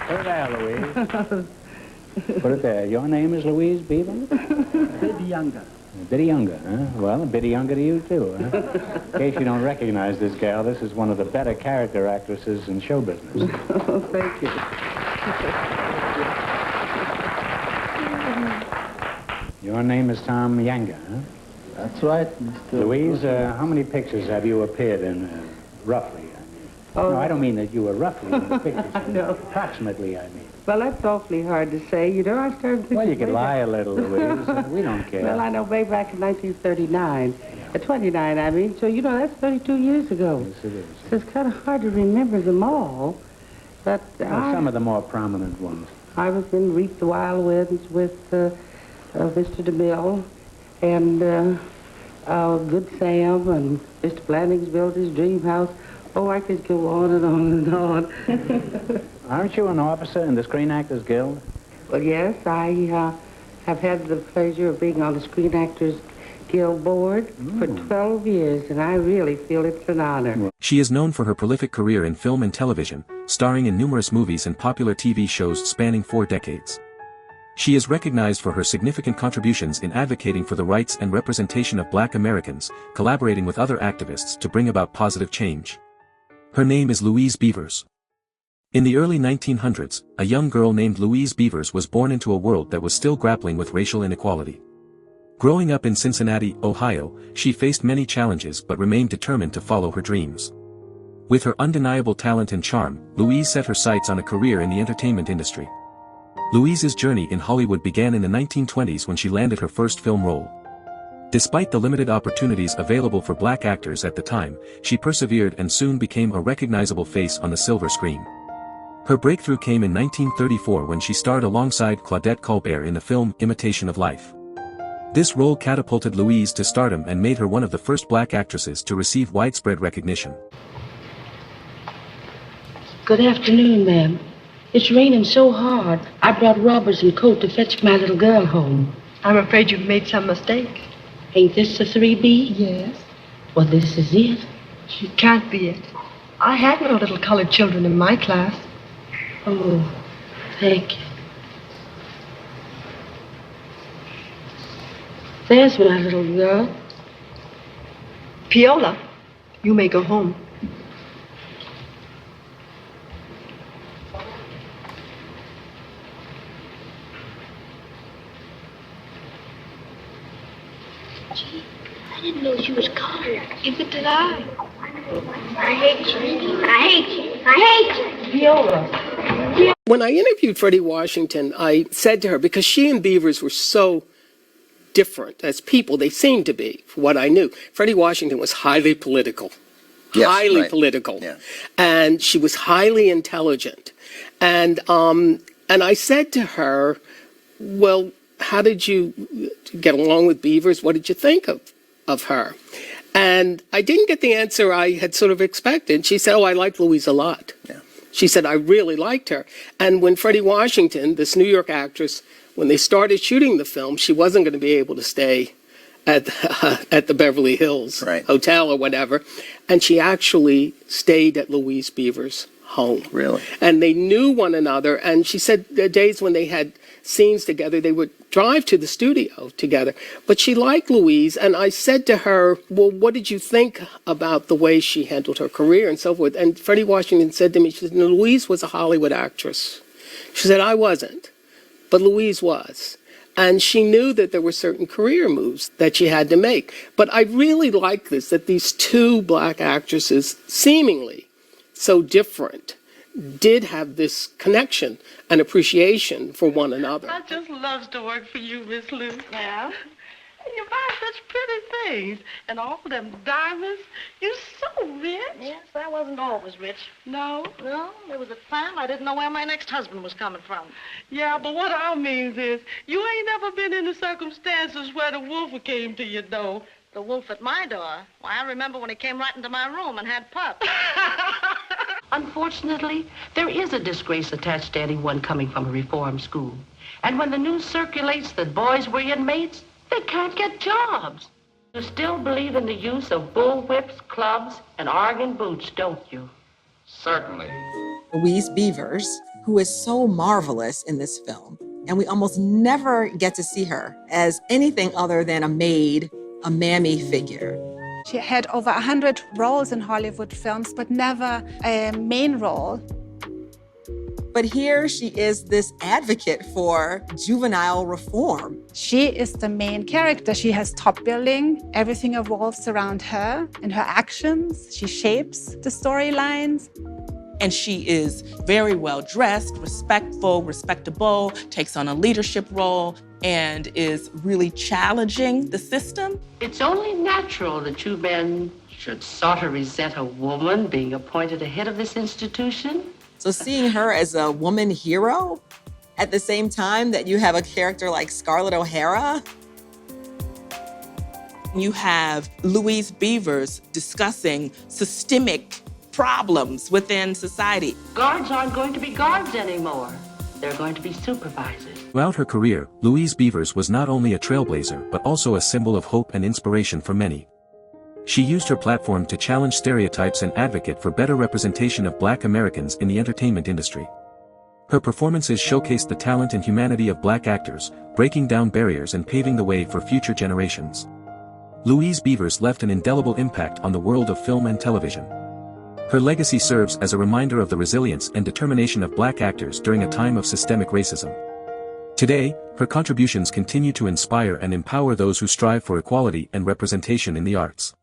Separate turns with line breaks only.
Put it there, Louise. Put it there. Your name is Louise Beavers?
Bit younger.
A bit younger, huh? Well, a bit younger to you, too, huh? In case you don't recognize this gal, this is one of the better character actresses in show business.
Oh, thank you.
Your name is Tom Yanga, huh?
That's right, Mr.
Louise, how many pictures have you appeared in, roughly?
Oh,
No, I don't mean that you were roughly in the pictures.
No.
Approximately, I mean.
Well, that's awfully hard to say. You know, I started thinking...
Well, you could lie a little, Louise. We don't care.
Well, I know way back in 1939. 29, I mean. So, you know, that's 32 years ago.
Yes, it is.
So it's kind of hard to remember them all. But
Well, some of the more prominent ones.
I was in Reap the Wild Winds with Mr. DeMille and Good Sam and Mr. Blanding's Built His Dream House. Oh, I could go on and on and on.
Aren't you an officer in the Screen Actors Guild?
Well, yes, I have had the pleasure of being on the Screen Actors Guild board for 12 years, and I really feel it's an honor.
She is known for her prolific career in film and television, starring in numerous movies and popular TV shows spanning 4 decades. She is recognized for her significant contributions in advocating for the rights and representation of Black Americans, collaborating with other activists to bring about positive change. Her name is Louise Beavers. In the early 1900s, a young girl named Louise Beavers was born into a world that was still grappling with racial inequality. Growing up in Cincinnati, Ohio, she faced many challenges but remained determined to follow her dreams. With her undeniable talent and charm, Louise set her sights on a career in the entertainment industry. Louise's journey in Hollywood began in the 1920s when she landed her first film role. Despite the limited opportunities available for Black actors at the time, she persevered and soon became a recognizable face on the silver screen. Her breakthrough came in 1934 when she starred alongside Claudette Colbert in the film Imitation of Life. This role catapulted Louise to stardom and made her one of the first Black actresses to receive widespread recognition.
Good afternoon, ma'am. It's raining so hard, I brought rubbers and coat to fetch my little girl home.
I'm afraid you've made some mistake.
Ain't this the 3B?
Yes.
Well, this is it.
It can't be it. I had no little colored children in my class.
Oh, thank you. There's my little girl.
Piola, you may go home.
Gee, I didn't know she was colored. Neither did I. I hate you. I hate you. I hate you.
Viola.
When I interviewed Freddie Washington, I said to her, because she and Beavers were so different as people, they seemed to be, for what I knew. Freddie Washington was highly political.
Yes,
highly
right.
political.
Yeah.
And she was highly intelligent. And I said to her, well, how did you get along with Beavers? What did you think of her? And I didn't get the answer I had sort of expected. She said, oh, I like Louise a lot.
Yeah.
She said, I really liked her. And when Freddie Washington, this New York actress, when they started shooting the film, she wasn't going to be able to stay at the Beverly Hills Hotel or whatever. And she actually stayed at Louise Beavers' home.
Really?
And they knew one another. And she said the days when they had scenes together, they would drive to the studio together. But she liked Louise. And I said to her, well, what did you think about the way she handled her career and so forth? And Freddie Washington said to me, she said, no, Louise was a Hollywood actress. She said, I wasn't, but Louise was. And she knew that there were certain career moves that she had to make. But I really like this, that these two Black actresses, seemingly so different, did have this connection and appreciation for one another.
I just loves to work for you, Miss Lou. Yeah? You buy such pretty things. And all them diamonds. You're so rich.
Yes, I wasn't always rich.
No?
No, there was a time I didn't know where my next husband was coming from.
Yeah, but what I mean is, you ain't never been in the circumstances where the wolf came to your door.
The wolf at my door? Why, I remember when he came right into my room and had pups.
Unfortunately, there is a disgrace attached to anyone coming from a reform school. And when the news circulates that boys were inmates, they can't get jobs. You still believe in the use of bullwhips, clubs, and Oregon boots, don't you?
Certainly.
Louise Beavers,
who is so marvelous in this film. And we almost never get to see her as anything other than a maid, a mammy figure.
She had over 100 roles in Hollywood films, but never a main role.
But here she is this advocate for juvenile reform.
She is the main character. She has top billing. Everything revolves around her and her actions. She shapes the storylines.
And she is very well dressed, respectful, respectable, takes on a leadership role, and is really challenging the system.
It's only natural that you men should sort of resent a woman being appointed head of this institution.
So seeing her as a woman hero at the same time that you have a character like Scarlett O'Hara.
You have Louise Beavers discussing systemic problems within society.
Guards aren't going to be guards anymore. They're going to be supervisors.
Throughout her career, Louise Beavers was not only a trailblazer but also a symbol of hope and inspiration for many. She used her platform to challenge stereotypes and advocate for better representation of Black Americans in the entertainment industry. Her performances showcased the talent and humanity of Black actors, breaking down barriers and paving the way for future generations. Louise Beavers left an indelible impact on the world of film and television. Her legacy serves as a reminder of the resilience and determination of Black actors during a time of systemic racism. Today, her contributions continue to inspire and empower those who strive for equality and representation in the arts.